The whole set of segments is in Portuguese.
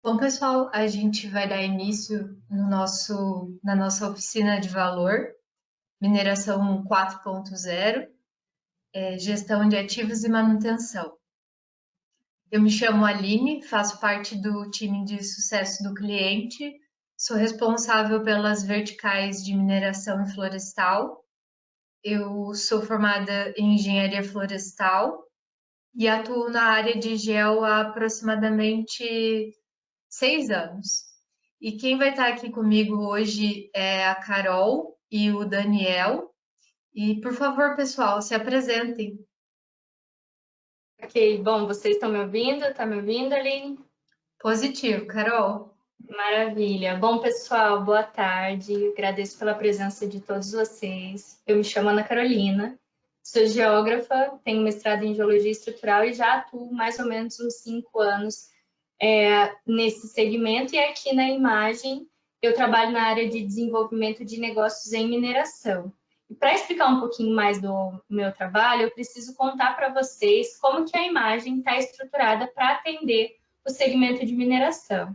Bom, pessoal, a gente vai dar início na nossa oficina de valor, mineração 4.0, gestão de ativos e manutenção. Eu me chamo Aline, faço parte do time de sucesso do cliente, sou responsável pelas verticais de mineração e florestal. Eu sou formada em engenharia florestal e atuo na área de gel há aproximadamente 6 anos. E quem vai estar aqui comigo hoje é a Carol e o Daniel. E, por favor, pessoal, se apresentem. Ok, bom, vocês estão me ouvindo? Tá me ouvindo, Aline? Positivo, Carol. Maravilha. Bom, pessoal, boa tarde. Agradeço pela presença de todos vocês. Eu me chamo Ana Carolina, sou geógrafa, tenho mestrado em Geologia Estrutural e já atuo mais ou menos uns 5 anos nesse segmento. E aqui na imagem eu trabalho na área de desenvolvimento de negócios em mineração. E para explicar um pouquinho mais do meu trabalho, eu preciso contar para vocês como que a imagem está estruturada para atender o segmento de mineração.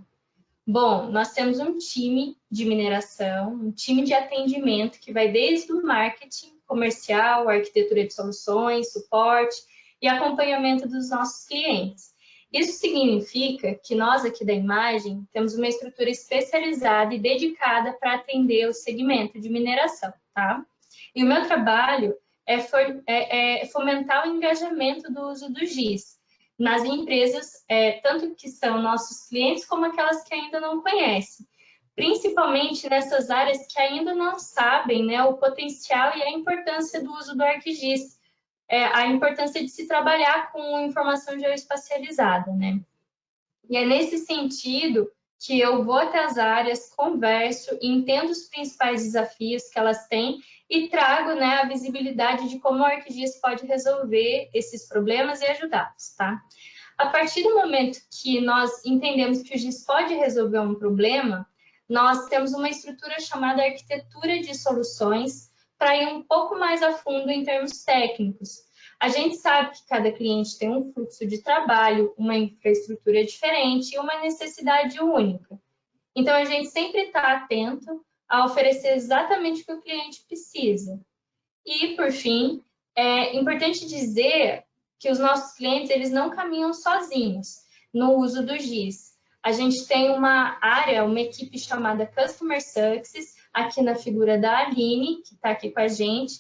Bom, nós temos um time de mineração, um time de atendimento que vai desde o marketing comercial, arquitetura de soluções, suporte e acompanhamento dos nossos clientes. Isso significa que nós aqui da imagem temos uma estrutura especializada e dedicada para atender o segmento de mineração, tá? E o meu trabalho é fomentar o engajamento do uso do GIS nas empresas, tanto que são nossos clientes, como aquelas que ainda não conhecem. Principalmente nessas áreas que ainda não sabem, né, o potencial e a importância do uso do ArcGIS, a importância de se trabalhar com informação geoespacializada, né? E é nesse sentido que eu vou até as áreas, converso, entendo os principais desafios que elas têm e trago, né, a visibilidade de como o ArcGIS pode resolver esses problemas e ajudá-los, tá? A partir do momento que nós entendemos que o GIS pode resolver um problema, nós temos uma estrutura chamada arquitetura de soluções para ir um pouco mais a fundo em termos técnicos. A gente sabe que cada cliente tem um fluxo de trabalho, uma infraestrutura diferente e uma necessidade única. Então, a gente sempre está atento a oferecer exatamente o que o cliente precisa. E, por fim, é importante dizer que os nossos clientes eles não caminham sozinhos no uso do GIS. A gente tem uma área, uma equipe chamada Customer Success, aqui na figura da Aline, que está aqui com a gente,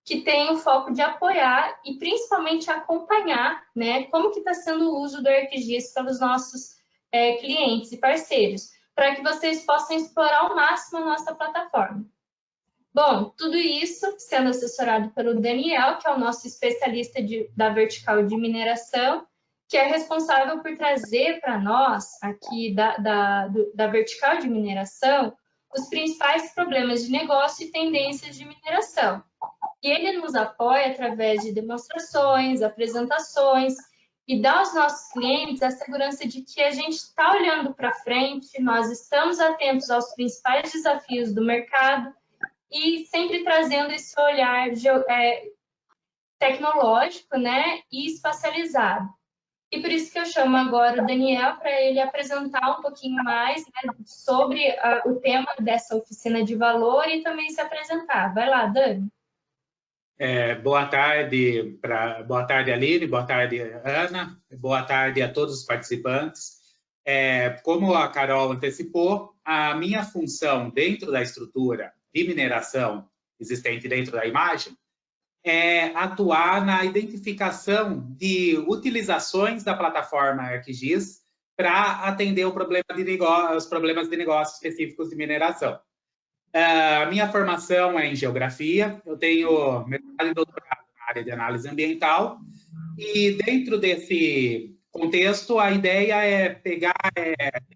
que tem o foco de apoiar e principalmente acompanhar, né, como que está sendo o uso do ArcGIS pelos nossos clientes e parceiros, para que vocês possam explorar ao máximo a nossa plataforma. Bom, tudo isso sendo assessorado pelo Daniel, que é o nosso especialista da vertical de mineração, que é responsável por trazer para nós, aqui da vertical de mineração, os principais problemas de negócio e tendências de mineração. E ele nos apoia através de demonstrações, apresentações, e dá aos nossos clientes a segurança de que a gente está olhando para frente, nós estamos atentos aos principais desafios do mercado, e sempre trazendo esse olhar tecnológico, né, e espacializado. E por isso que eu chamo agora o Daniel para ele apresentar um pouquinho mais, né, sobre o tema dessa oficina de valor e também se apresentar. Vai lá, Dani. Boa tarde, Aline, boa tarde, Ana, boa tarde a todos os participantes. Como a Carol antecipou, a minha função dentro da estrutura de mineração existente dentro da imagem é atuar na identificação de utilizações da plataforma ArcGIS para atender os problemas de negócio específicos de mineração. A minha formação é em geografia, eu tenho mestrado e doutorado na área de análise ambiental, e dentro desse contexto, a ideia é pegar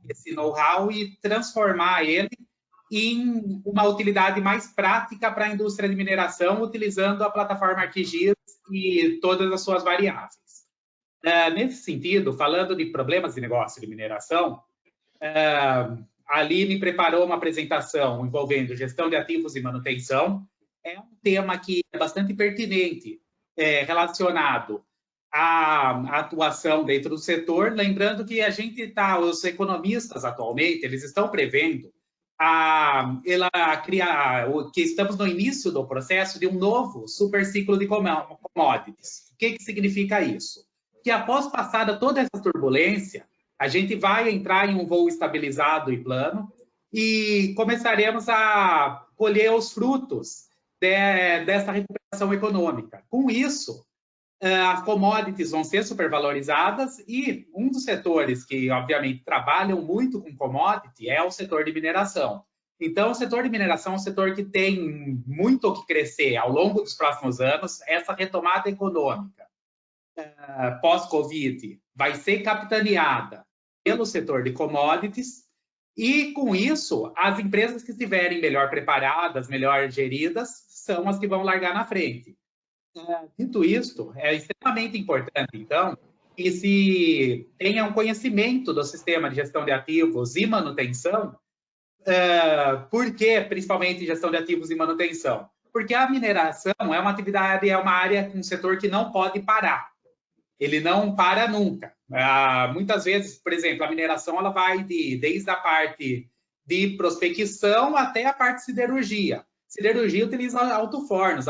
esse know-how e transformar ele em uma utilidade mais prática para a indústria de mineração, utilizando a plataforma ArcGIS e todas as suas variáveis. Nesse sentido, falando de problemas de negócio de mineração, a Aline preparou uma apresentação envolvendo gestão de ativos e manutenção. É um tema que é bastante pertinente, relacionado a atuação dentro do setor, lembrando que a gente está, os economistas atualmente, eles estão prevendo que estamos no início do processo de um novo super ciclo de commodities. O que significa isso? Que após passada toda essa turbulência, a gente vai entrar em um voo estabilizado e plano e começaremos a colher os frutos dessa recuperação econômica. Com isso, as commodities vão ser supervalorizadas e um dos setores que, obviamente, trabalham muito com commodity é o setor de mineração. Então, o setor de mineração é um setor que tem muito o que crescer ao longo dos próximos anos. Essa retomada econômica pós-Covid vai ser capitaneada pelo setor de commodities e, com isso, as empresas que estiverem melhor preparadas, melhor geridas, são as que vão largar na frente. Dito isto, é extremamente importante, então, que se tenha um conhecimento do sistema de gestão de ativos e manutenção. Por que, principalmente, gestão de ativos e manutenção? Porque a mineração é uma atividade, é uma área, um setor que não pode parar. Ele não para nunca. Muitas vezes, por exemplo, a mineração ela vai desde a parte de prospecção até a parte de siderurgia. Siderurgia utiliza alto-fornos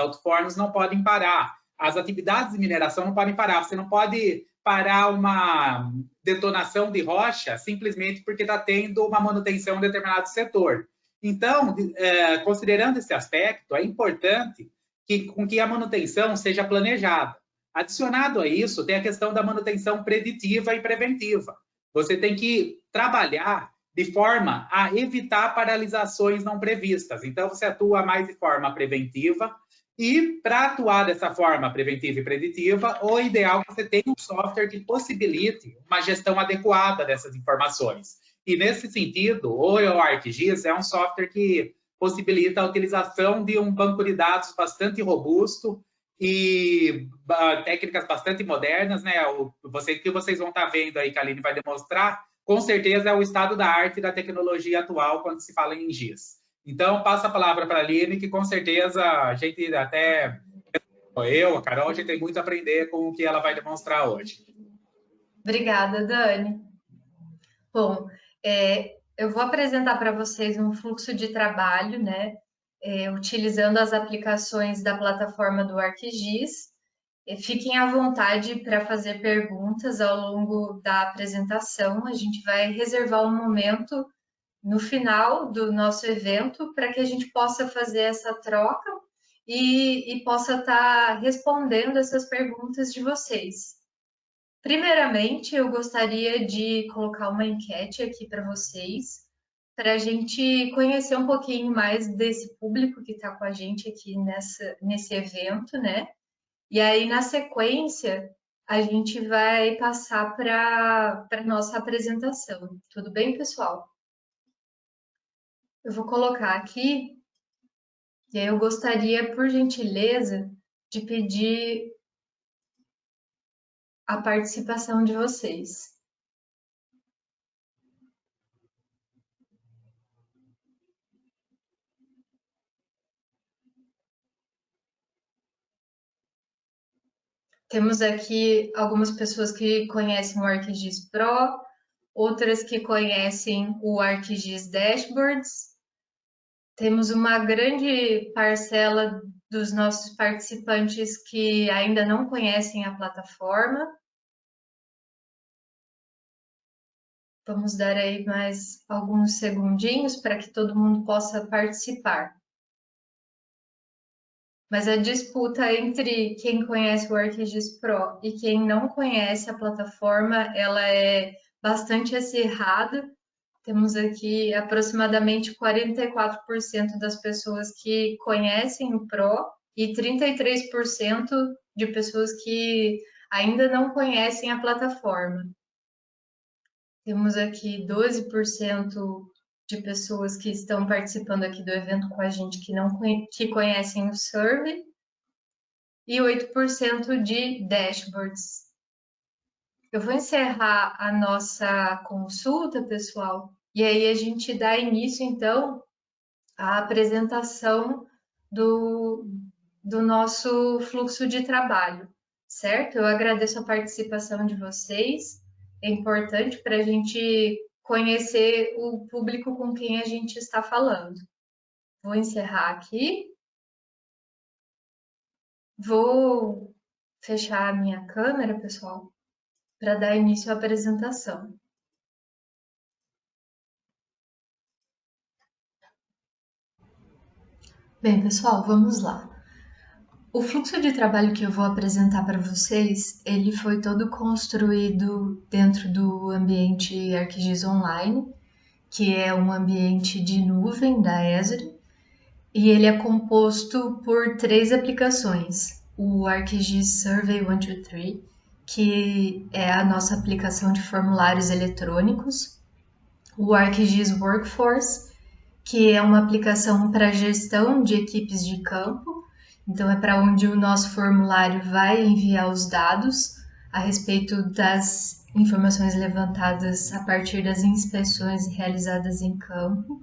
não podem parar. As atividades de mineração não podem parar. Você não pode parar uma detonação de rocha simplesmente porque está tendo uma manutenção em determinado setor. Então, considerando esse aspecto, é importante que a manutenção seja planejada. Adicionado a isso, tem a questão da manutenção preditiva e preventiva. Você tem que trabalhar de forma a evitar paralisações não previstas. Então, você atua mais de forma preventiva e, para atuar dessa forma preventiva e preditiva, o ideal é que você tenha um software que possibilite uma gestão adequada dessas informações. E, nesse sentido, o ArcGIS é um software que possibilita a utilização de um banco de dados bastante robusto e técnicas bastante modernas, né? O que vocês vão estar vendo aí, que a Aline vai demonstrar, com certeza é o estado da arte da tecnologia atual quando se fala em GIS. Então, passo a palavra para a Aline, que com certeza a gente até, a Carol, a gente tem muito a aprender com o que ela vai demonstrar hoje. Obrigada, Dani. Bom, eu vou apresentar para vocês um fluxo de trabalho, né? Utilizando as aplicações da plataforma do ArcGIS. Fiquem à vontade para fazer perguntas ao longo da apresentação. A gente vai reservar um momento no final do nosso evento para que a gente possa fazer essa troca e possa estar respondendo essas perguntas de vocês. Primeiramente, eu gostaria de colocar uma enquete aqui para vocês, para a gente conhecer um pouquinho mais desse público que está com a gente aqui nesse evento, né? E aí, na sequência, a gente vai passar para a nossa apresentação. Tudo bem, pessoal? Eu vou colocar aqui, e aí eu gostaria, por gentileza, de pedir a participação de vocês. Temos aqui algumas pessoas que conhecem o ArcGIS Pro, outras que conhecem o ArcGIS Dashboards. Temos uma grande parcela dos nossos participantes que ainda não conhecem a plataforma. Vamos dar aí mais alguns segundinhos para que todo mundo possa participar. Mas a disputa entre quem conhece o ArcGIS Pro e quem não conhece a plataforma, ela é bastante acirrada. Temos aqui aproximadamente 44% das pessoas que conhecem o Pro e 33% de pessoas que ainda não conhecem a plataforma. Temos aqui 12% de pessoas que estão participando aqui do evento com a gente que conhecem o survey e 8% de dashboards. Eu vou encerrar a nossa consulta, pessoal, e aí a gente dá início, então, à apresentação do nosso fluxo de trabalho. certo? Eu agradeço a participação de vocês. É importante para a gente conhecer o público com quem a gente está falando. Vou encerrar aqui. Vou fechar a minha câmera, pessoal, para dar início à apresentação. Bem, pessoal, vamos lá. O fluxo de trabalho que eu vou apresentar para vocês, ele foi todo construído dentro do ambiente ArcGIS Online, que é um ambiente de nuvem da Esri, e ele é composto por 3 aplicações. O ArcGIS Survey 123, que é a nossa aplicação de formulários eletrônicos, o ArcGIS Workforce, que é uma aplicação para gestão de equipes de campo, então é para onde o nosso formulário vai enviar os dados a respeito das informações levantadas a partir das inspeções realizadas em campo.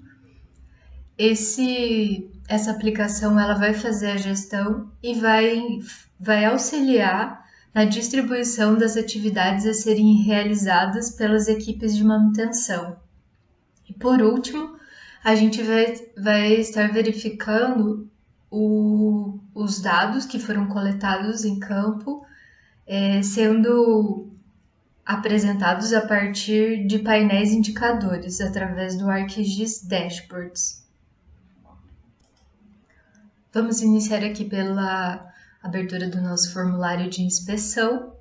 Essa aplicação ela vai fazer a gestão e vai auxiliar na distribuição das atividades a serem realizadas pelas equipes de manutenção. E por último, a gente vai estar verificando os dados que foram coletados em campo, sendo apresentados a partir de painéis indicadores através do ArcGIS Dashboards. Vamos iniciar aqui pela abertura do nosso formulário de inspeção.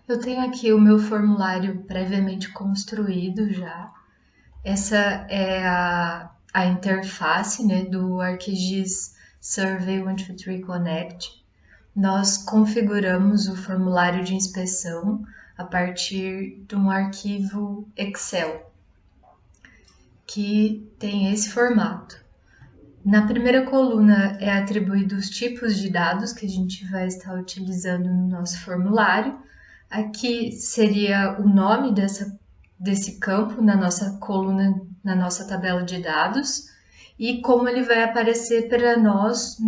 Eu tenho aqui o meu formulário previamente construído já. Essa é a interface, né, do ArcGIS Survey 123 Connect. Nós configuramos o formulário de inspeção a partir de um arquivo Excel, que tem esse formato. Na primeira coluna é atribuído os tipos de dados que a gente vai estar utilizando no nosso formulário. Aqui seria o nome desse campo na nossa coluna, na nossa tabela de dados, e como ele vai aparecer para nós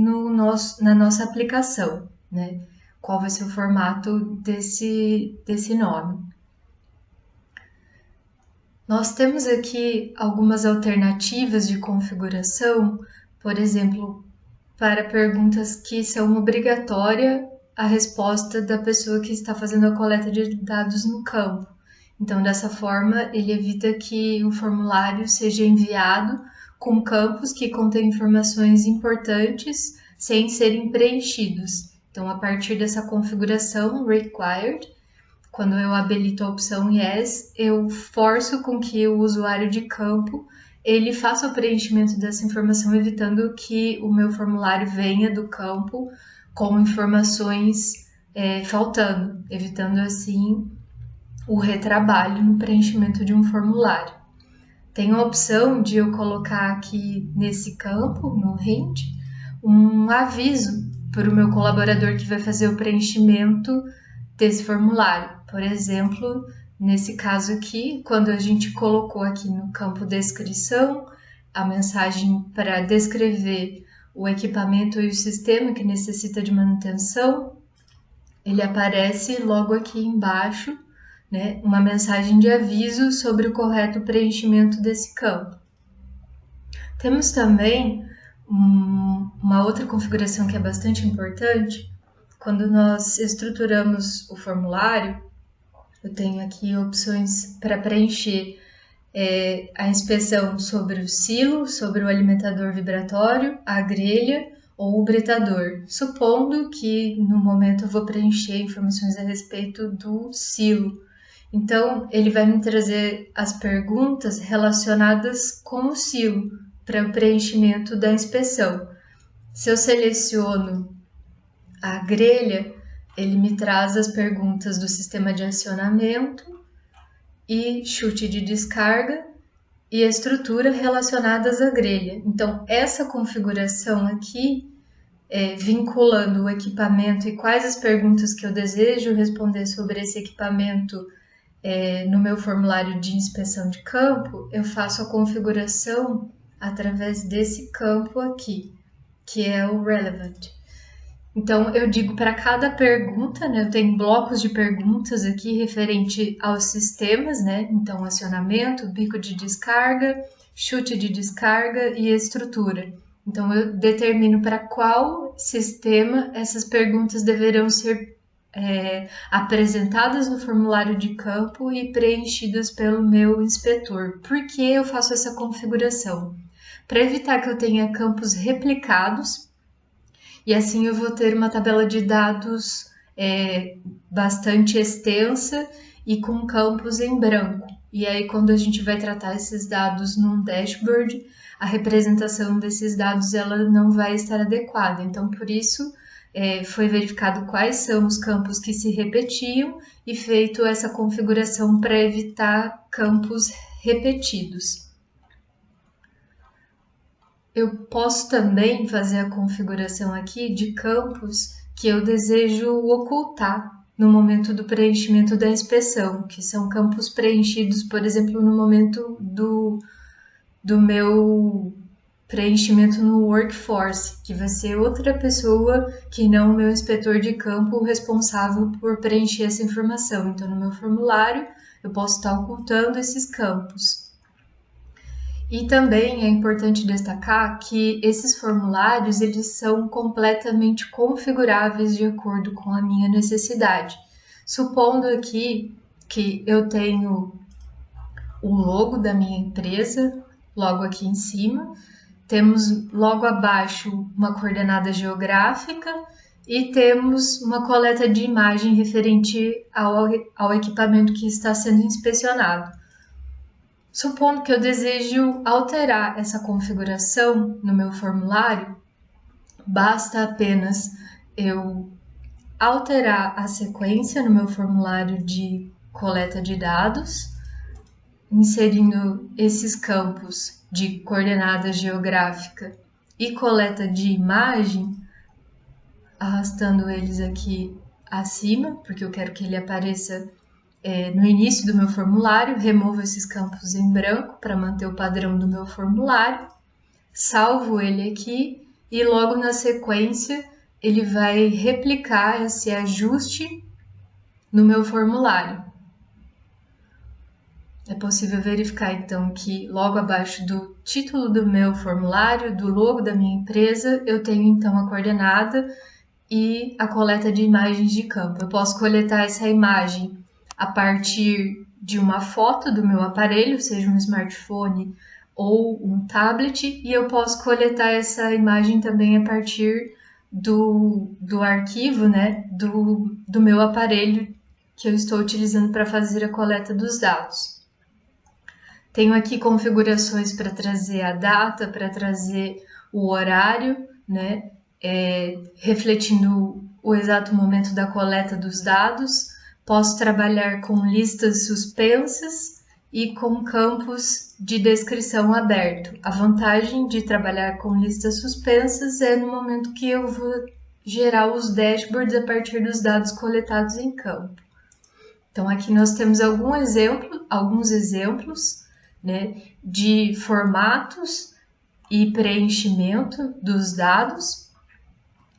na nossa aplicação, né? Qual vai ser o formato desse nome. Nós temos aqui algumas alternativas de configuração, por exemplo, para perguntas que são obrigatórias a resposta da pessoa que está fazendo a coleta de dados no campo. Então, dessa forma, ele evita que o formulário seja enviado com campos que contêm informações importantes sem serem preenchidos. Então, a partir dessa configuração required, quando eu habilito a opção yes, eu forço com que o usuário de campo ele faça o preenchimento dessa informação, evitando que o meu formulário venha do campo com informações faltando, evitando assim o retrabalho no preenchimento de um formulário. Tem a opção de eu colocar aqui nesse campo, no hint, um aviso para o meu colaborador que vai fazer o preenchimento desse formulário. Por exemplo, nesse caso aqui, quando a gente colocou aqui no campo descrição a mensagem para descrever o equipamento e o sistema que necessita de manutenção, ele aparece logo aqui embaixo, né, uma mensagem de aviso sobre o correto preenchimento desse campo. Temos também uma outra configuração que é bastante importante. Quando nós estruturamos o formulário, eu tenho aqui opções para preencher a inspeção sobre o silo, sobre o alimentador vibratório, a grelha ou o britador, supondo que no momento eu vou preencher informações a respeito do silo. Então, ele vai me trazer as perguntas relacionadas com o silo para o preenchimento da inspeção. Se eu seleciono a grelha, ele me traz as perguntas do sistema de acionamento e chute de descarga e a estrutura relacionadas à grelha. Então, essa configuração aqui, vinculando o equipamento e quais as perguntas que eu desejo responder sobre esse equipamento no meu formulário de inspeção de campo, eu faço a configuração através desse campo aqui, que é o relevant. Então, eu digo para cada pergunta, né? Eu tenho blocos de perguntas aqui referente aos sistemas, né? Então, acionamento, bico de descarga, chute de descarga e estrutura. Então, eu determino para qual sistema essas perguntas deverão ser apresentadas no formulário de campo e preenchidas pelo meu inspetor. Por que eu faço essa configuração? Para evitar que eu tenha campos replicados, e assim eu vou ter uma tabela de dados bastante extensa e com campos em branco. E aí, quando a gente vai tratar esses dados num dashboard, a representação desses dados ela não vai estar adequada. Então, por isso, foi verificado quais são os campos que se repetiam e feito essa configuração para evitar campos repetidos. Eu posso também fazer a configuração aqui de campos que eu desejo ocultar no momento do preenchimento da inspeção, que são campos preenchidos, por exemplo, no momento do meu preenchimento no workforce, que vai ser outra pessoa que não o meu inspetor de campo responsável por preencher essa informação. Então, no meu formulário, eu posso estar ocultando esses campos. E também é importante destacar que esses formulários eles são completamente configuráveis de acordo com a minha necessidade. Supondo aqui que eu tenho o logo da minha empresa, logo aqui em cima, temos logo abaixo uma coordenada geográfica e temos uma coleta de imagem referente ao equipamento que está sendo inspecionado. Supondo que eu desejo alterar essa configuração no meu formulário, basta apenas eu alterar a sequência no meu formulário de coleta de dados, inserindo esses campos de coordenada geográfica e coleta de imagem, arrastando eles aqui acima, porque eu quero que ele apareça no início do meu formulário, removo esses campos em branco para manter o padrão do meu formulário, salvo ele aqui e logo na sequência ele vai replicar esse ajuste no meu formulário. É possível verificar então que logo abaixo do título do meu formulário, do logo da minha empresa, eu tenho então a coordenada e a coleta de imagens de campo. Eu posso coletar essa imagem a partir de uma foto do meu aparelho, seja um smartphone ou um tablet, e eu posso coletar essa imagem também a partir do arquivo, né, do meu aparelho que eu estou utilizando para fazer a coleta dos dados. Tenho aqui configurações para trazer a data, para trazer o horário, né, refletindo o exato momento da coleta dos dados. Posso trabalhar com listas suspensas e com campos de descrição aberto. A vantagem de trabalhar com listas suspensas é no momento que eu vou gerar os dashboards a partir dos dados coletados em campo. Então, aqui nós temos alguns exemplos, né, de formatos e preenchimento dos dados.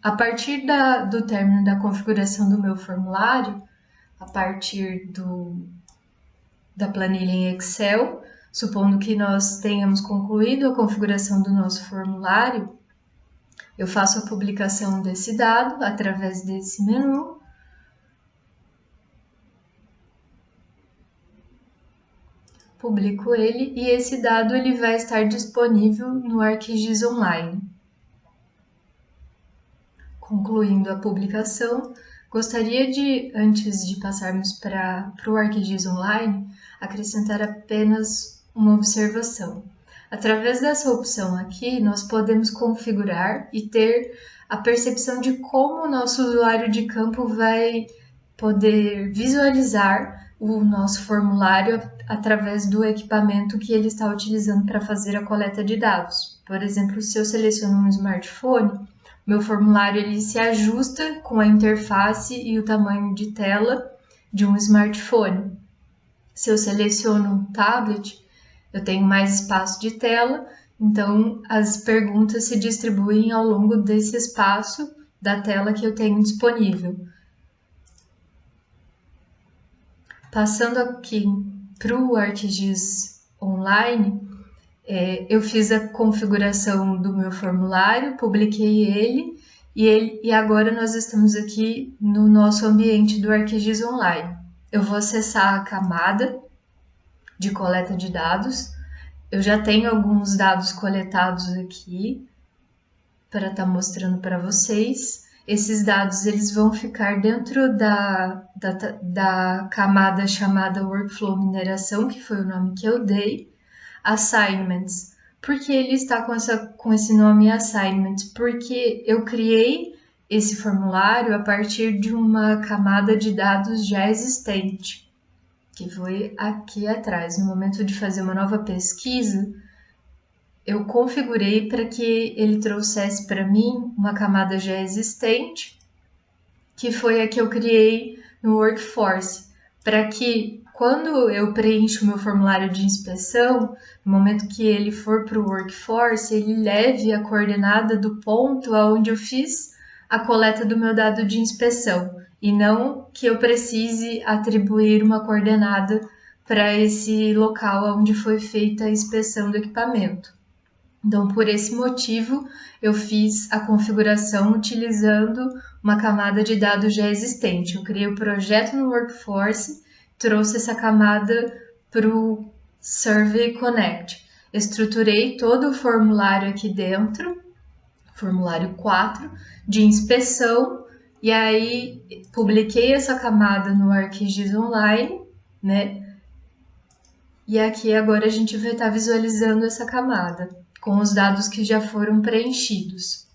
A partir do término da configuração do meu formulário, a partir da planilha em Excel, supondo que nós tenhamos concluído a configuração do nosso formulário, eu faço a publicação desse dado através desse menu. Publico ele e esse dado ele vai estar disponível no ArcGIS Online. Concluindo a publicação, gostaria de, antes de passarmos para o ArcGIS Online, acrescentar apenas uma observação. Através dessa opção aqui, nós podemos configurar e ter a percepção de como o nosso usuário de campo vai poder visualizar o nosso formulário através do equipamento que ele está utilizando para fazer a coleta de dados. Por exemplo, se eu seleciono um smartphone, meu formulário ele se ajusta com a interface e o tamanho de tela de um smartphone. Se eu seleciono um tablet, eu tenho mais espaço de tela, então as perguntas se distribuem ao longo desse espaço da tela que eu tenho disponível. Passando aqui para o ArcGIS Online, eu fiz a configuração do meu formulário, publiquei ele e agora nós estamos aqui no nosso ambiente do ArcGIS Online. Eu vou acessar a camada de coleta de dados. Eu já tenho alguns dados coletados aqui para estar mostrando para vocês. Esses dados eles vão ficar dentro da camada chamada Workflow Mineração, que foi o nome que eu dei. Assignments. Por que ele está com esse nome Assignments? Porque eu criei esse formulário a partir de uma camada de dados já existente, que foi aqui atrás. No momento de fazer uma nova pesquisa, eu configurei para que ele trouxesse para mim uma camada já existente, que foi a que eu criei no Workforce, para que quando eu preencho o meu formulário de inspeção, no momento que ele for para o Workforce, ele leve a coordenada do ponto aonde eu fiz a coleta do meu dado de inspeção, e não que eu precise atribuir uma coordenada para esse local onde foi feita a inspeção do equipamento. Então, por esse motivo, eu fiz a configuração utilizando uma camada de dados já existente. Eu criei o projeto no Workforce, trouxe essa camada para o Survey Connect. Estruturei todo o formulário aqui dentro, formulário 4, de inspeção, e aí publiquei essa camada no ArcGIS Online, né? E aqui agora a gente vai estar visualizando essa camada com os dados que já foram preenchidos.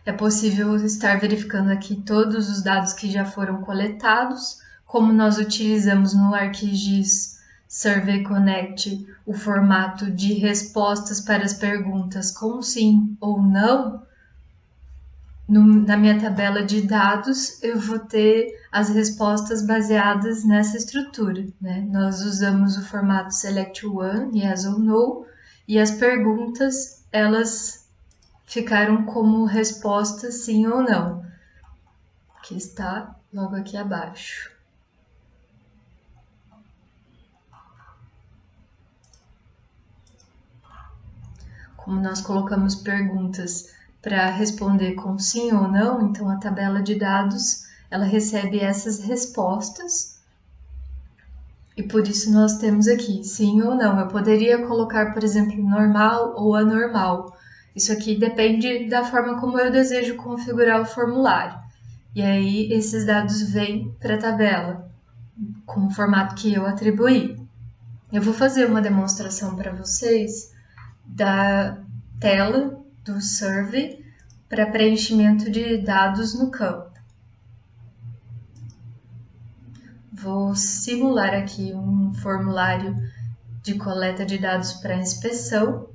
É possível estar verificando aqui todos os dados que já foram coletados, como nós utilizamos no ArcGIS Survey Connect o formato de respostas para as perguntas com sim ou não. Na minha tabela de dados, eu vou ter as respostas baseadas nessa estrutura, né? Nós usamos o formato Select One, Yes ou No, e as perguntas, elas ficaram como resposta sim ou não, que está logo aqui abaixo. Como nós colocamos perguntas para responder com sim ou não, então a tabela de dados, ela recebe essas respostas. E por isso nós temos aqui sim ou não. Eu poderia colocar, por exemplo, normal ou anormal. Isso aqui depende da forma como eu desejo configurar o formulário. E aí esses dados vêm para a tabela, com o formato que eu atribuí. Eu vou fazer uma demonstração para vocês da tela do survey para preenchimento de dados no campo. Vou simular aqui um formulário de coleta de dados para inspeção.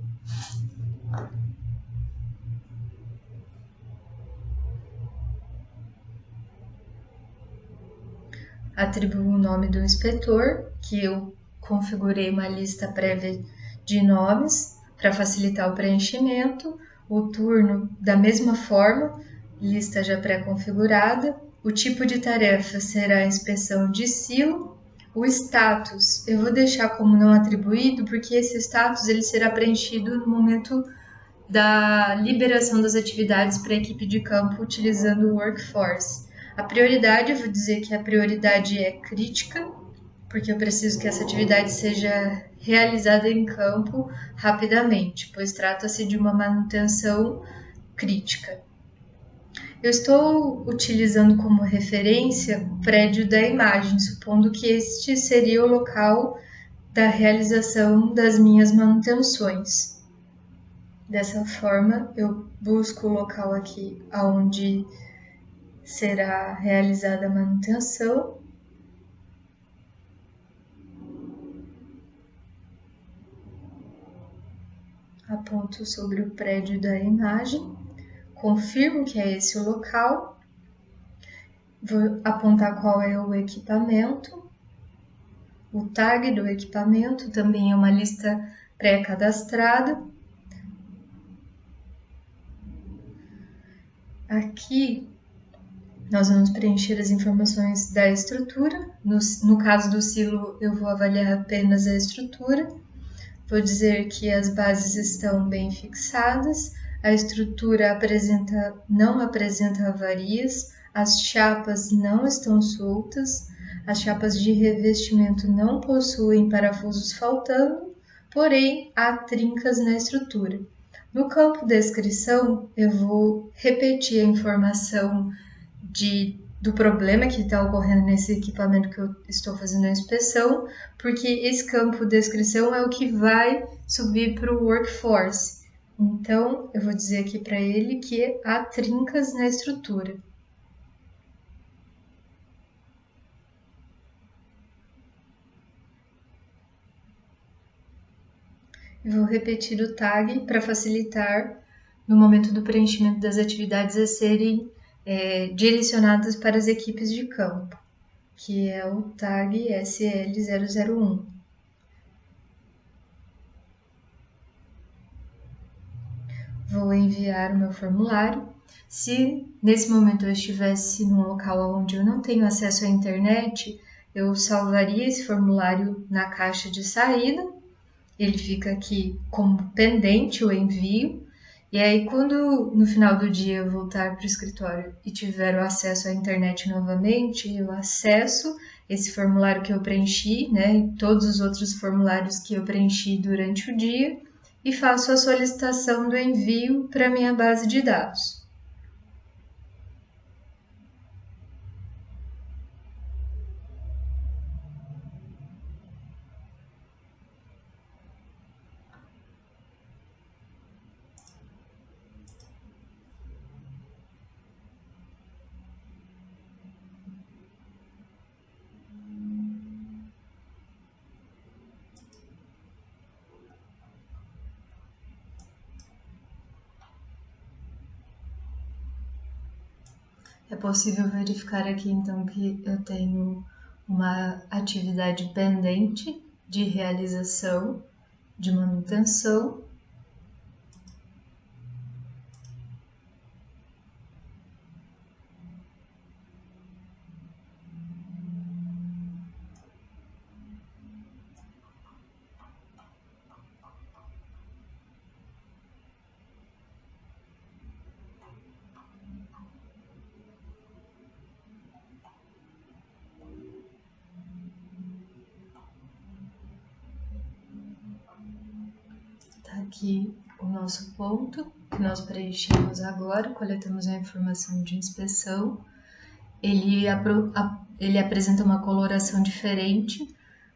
Atribuo o nome do inspetor, que eu configurei uma lista prévia de nomes para facilitar o preenchimento. O turno, da mesma forma, lista já pré-configurada. O tipo de tarefa será a inspeção de silo. O status eu vou deixar como não atribuído, porque esse status ele será preenchido no momento da liberação das atividades para a equipe de campo utilizando o Workforce. A prioridade, eu vou dizer que a prioridade é crítica, porque eu preciso que essa atividade seja realizada em campo rapidamente, pois trata-se de uma manutenção crítica. Eu estou utilizando como referência o prédio da imagem, supondo que este seria o local da realização das minhas manutenções. Dessa forma, eu busco o local aqui onde será realizada a manutenção. Aponto sobre o prédio da imagem. Confirmo que é esse o local, vou apontar qual é o equipamento, o tag do equipamento, também é uma lista pré-cadastrada. Aqui nós vamos preencher as informações da estrutura. No caso do silo, eu vou avaliar apenas a estrutura. Vou dizer que as bases estão bem fixadas, a estrutura não apresenta avarias, as chapas não estão soltas, as chapas de revestimento não possuem parafusos faltando, porém há trincas na estrutura. No campo descrição, eu vou repetir a informação do problema que está ocorrendo nesse equipamento que eu estou fazendo a inspeção, porque esse campo descrição é o que vai subir para o workforce. Então, eu vou dizer aqui para ele que há trincas na estrutura. Eu vou repetir o tag para facilitar no momento do preenchimento das atividades a serem direcionadas para as equipes de campo, que é o tag SL001. Vou enviar o meu formulário. Se nesse momento eu estivesse num local onde eu não tenho acesso à internet, eu salvaria esse formulário na caixa de saída. Ele fica aqui como pendente o envio. E aí, quando no final do dia eu voltar para o escritório e tiver o acesso à internet novamente, eu acesso esse formulário que eu preenchi, né, e todos os outros formulários que eu preenchi durante o dia, e faço a solicitação do envio para minha base de dados. É possível verificar aqui, então, que eu tenho uma atividade pendente de realização, de manutenção. Está aqui o nosso ponto que nós preenchemos agora, coletamos a informação de inspeção. Ele apresenta uma coloração diferente,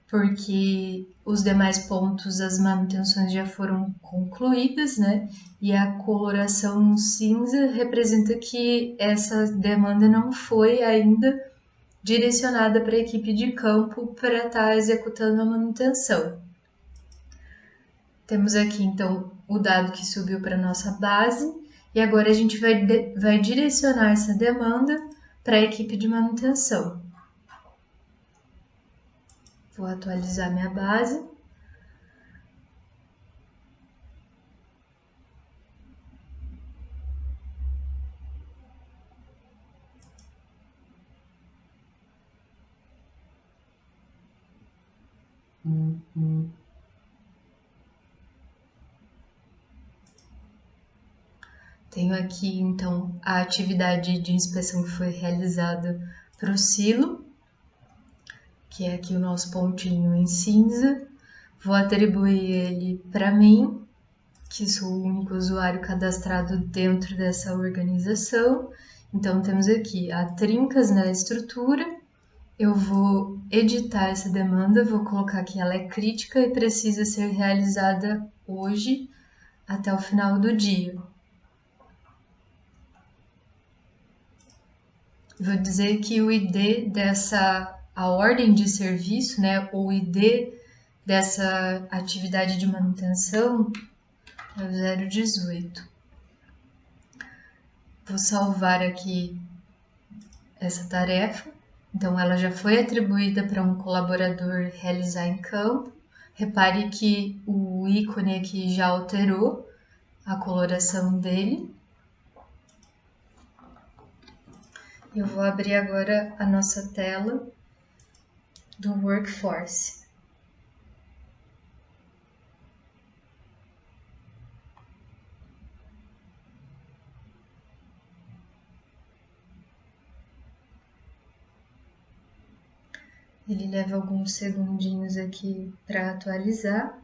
porque os demais pontos, as manutenções já foram concluídas, né? E a coloração cinza representa que essa demanda não foi ainda direcionada para a equipe de campo para estar executando a manutenção. Temos aqui, então, o dado que subiu para a nossa base, e agora a gente vai direcionar essa demanda para a equipe de manutenção. Vou atualizar minha base. Tenho aqui, então, a atividade de inspeção que foi realizada para o silo, que é aqui o nosso pontinho em cinza. Vou atribuir ele para mim, que sou o único usuário cadastrado dentro dessa organização. Então, temos aqui há trincas na estrutura. Eu vou editar essa demanda, vou colocar que ela é crítica e precisa ser realizada hoje até o final do dia. Vou dizer que o ID a ordem de serviço, né, ou ID dessa atividade de manutenção é o 018. Vou salvar aqui essa tarefa Então, ela já foi atribuída para um colaborador realizar em campo. Repare que o ícone aqui já alterou a coloração dele. Eu vou abrir agora a nossa tela do Workforce. Ele leva alguns segundinhos aqui para atualizar.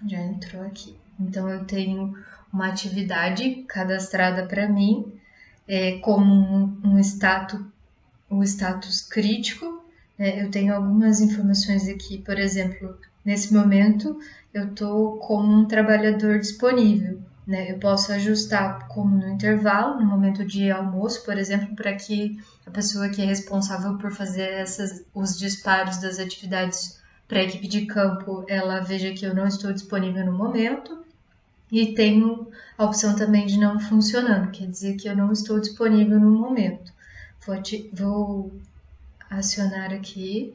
Já entrou aqui. Então, eu tenho uma atividade cadastrada para mim, como um status crítico. Eu tenho algumas informações aqui, por exemplo, nesse momento eu estou como um trabalhador disponível. Eu posso ajustar como no intervalo, no momento de almoço, por exemplo, para que a pessoa que é responsável por fazer os disparos das atividades para a equipe de campo, ela veja que eu não estou disponível no momento. E tenho a opção também de não funcionando, quer dizer que eu não estou disponível no momento. Vou acionar aqui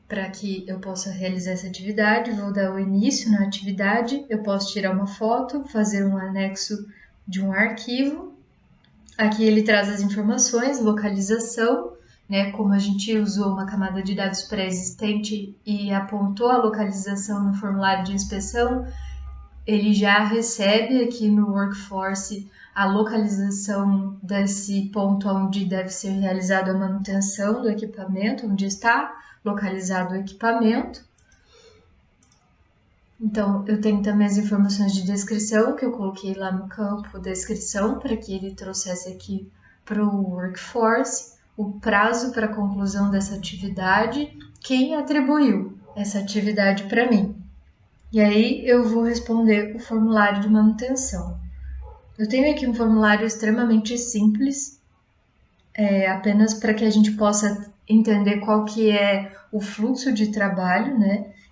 para que eu possa realizar essa atividade, vou dar o início na atividade, eu posso tirar uma foto, fazer um anexo de um arquivo. Aqui ele traz as informações, localização, como a gente usou uma camada de dados pré-existente e apontou a localização no formulário de inspeção, ele já recebe aqui no Workforce a localização desse ponto onde deve ser realizada a manutenção do equipamento, onde está localizado o equipamento. Então, eu tenho também as informações de descrição, que eu coloquei lá no campo descrição, para que ele trouxesse aqui para o Workforce, o prazo para a conclusão dessa atividade, quem atribuiu essa atividade para mim. E aí eu vou responder o formulário de manutenção. Eu tenho aqui um formulário extremamente simples, apenas para que a gente possa entender qual que é o fluxo de trabalho,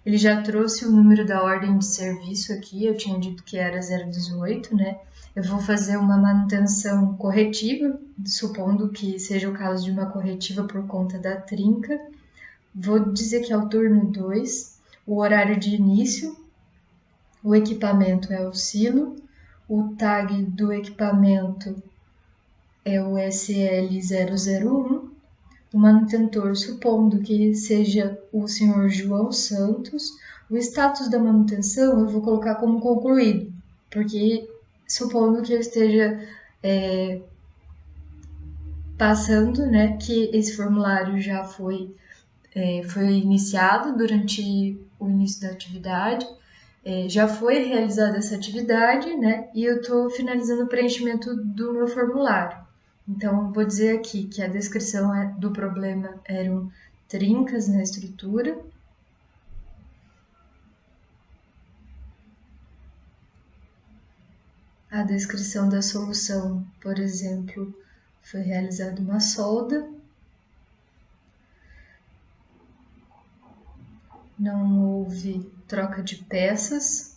Ele já trouxe o número da ordem de serviço aqui, eu tinha dito que era 018, Eu vou fazer uma manutenção corretiva, supondo que seja o caso de uma corretiva por conta da trinca. Vou dizer que é o turno 2, o horário de início, o equipamento é o silo, o tag do equipamento é o SL001, o manutentor, supondo que seja o senhor João Santos, o status da manutenção eu vou colocar como concluído, porque supondo que eu esteja passando, que esse formulário já foi iniciado durante o início da atividade, já foi realizada essa atividade, e eu estou finalizando o preenchimento do meu formulário. Então, vou dizer aqui que a descrição do problema eram trincas na estrutura. A descrição da solução, por exemplo, foi realizada uma solda. Não houve troca de peças.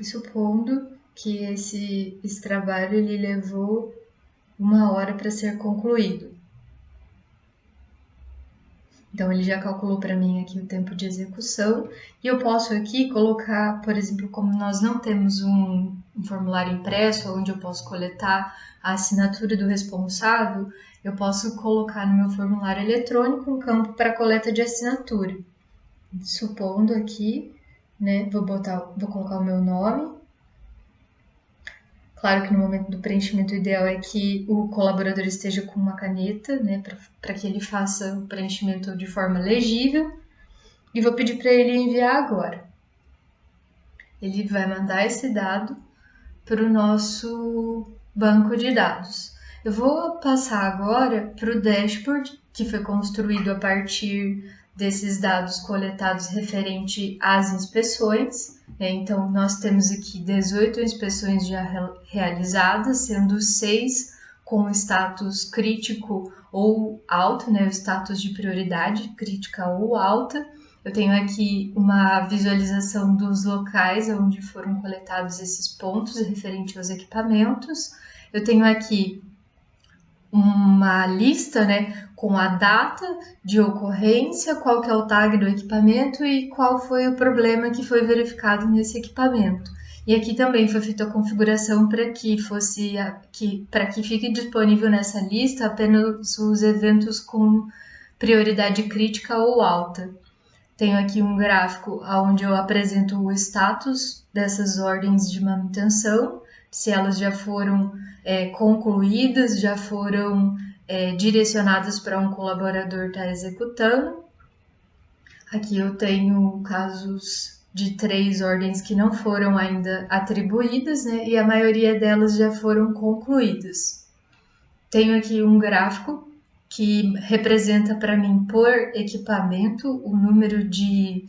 E supondo que esse trabalho ele levou 1 hora para ser concluído. Então, ele já calculou para mim aqui o tempo de execução. E eu posso aqui colocar, por exemplo, como nós não temos um formulário impresso, onde eu posso coletar a assinatura do responsável, eu posso colocar no meu formulário eletrônico um campo para coleta de assinatura. Supondo aqui, vou colocar o meu nome. Claro que no momento do preenchimento o ideal é que o colaborador esteja com uma caneta, para que ele faça o preenchimento de forma legível. E vou pedir para ele enviar agora. Ele vai mandar esse dado para o nosso banco de dados. Eu vou passar agora para o dashboard, que foi construído a partir desses dados coletados referente às inspeções. Então, nós temos aqui 18 inspeções já realizadas, sendo 6 com status crítico ou alto, o status de prioridade crítica ou alta, Eu tenho aqui uma visualização dos locais onde foram coletados esses pontos referente aos equipamentos. Eu tenho aqui uma lista, né, com a data de ocorrência, qual que é o tag do equipamento e qual foi o problema que foi verificado nesse equipamento. E aqui também foi feita a configuração para que fique disponível nessa lista apenas os eventos com prioridade crítica ou alta. Tenho aqui um gráfico onde eu apresento o status dessas ordens de manutenção, se elas já foram concluídas, já foram direcionadas para um colaborador estar executando. Aqui eu tenho casos de 3 ordens que não foram ainda atribuídas, né? E a maioria delas já foram concluídas. Tenho aqui um gráfico que representa para mim por equipamento o número de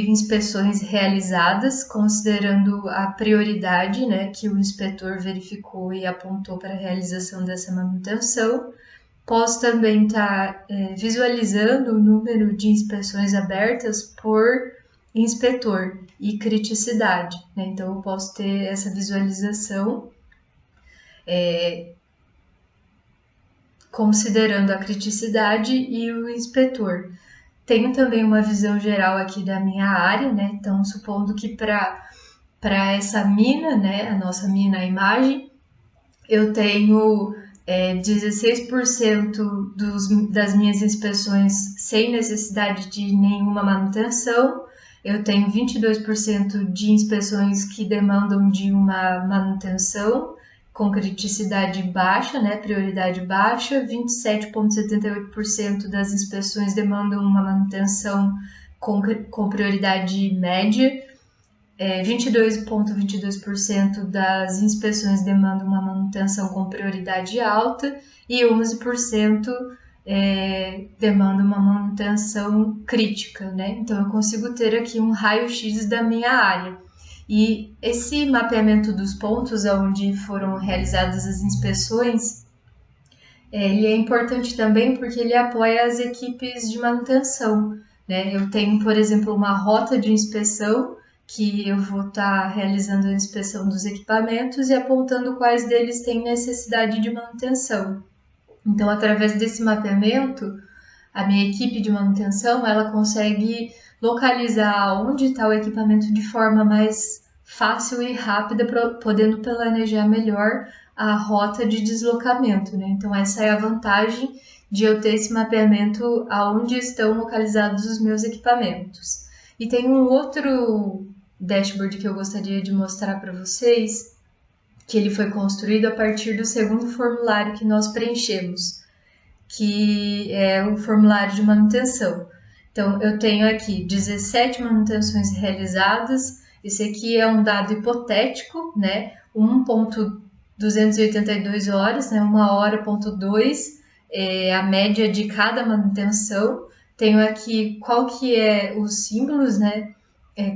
inspeções realizadas, considerando a prioridade, né, que o inspetor verificou e apontou para a realização dessa manutenção. Posso também estar visualizando o número de inspeções abertas por inspetor e criticidade, né? Então eu posso ter essa visualização considerando a criticidade e o inspetor. Tenho também uma visão geral aqui da minha área, né? Então, supondo que para essa mina, né, a nossa mina, a imagem, eu tenho 16% das minhas inspeções sem necessidade de nenhuma manutenção, eu tenho 22% de inspeções que demandam de uma manutenção, com criticidade baixa, né, prioridade baixa, 27,78% das inspeções demandam uma manutenção com prioridade média, 22,22% das inspeções demandam uma manutenção com prioridade alta e 11% demandam uma manutenção crítica, né? Então eu consigo ter aqui um raio-x da minha área. E esse mapeamento dos pontos onde foram realizadas as inspeções, ele é importante também porque ele apoia as equipes de manutenção, né? Eu tenho, por exemplo, uma rota de inspeção que eu vou estar realizando a inspeção dos equipamentos e apontando quais deles têm necessidade de manutenção. Então, através desse mapeamento, a minha equipe de manutenção, ela consegue localizar onde está o equipamento de forma mais fácil e rápida, podendo planejar melhor a rota de deslocamento, né? Então, essa é a vantagem de eu ter esse mapeamento aonde estão localizados os meus equipamentos. E tem um outro dashboard que eu gostaria de mostrar para vocês, que ele foi construído a partir do segundo formulário que nós preenchemos, que é o formulário de manutenção. Então, eu tenho aqui 17 manutenções realizadas. Esse aqui é um dado hipotético, né? 1,282 horas, né? 1 hora,2 a média de cada manutenção. Tenho aqui qual que é os símbolos, né?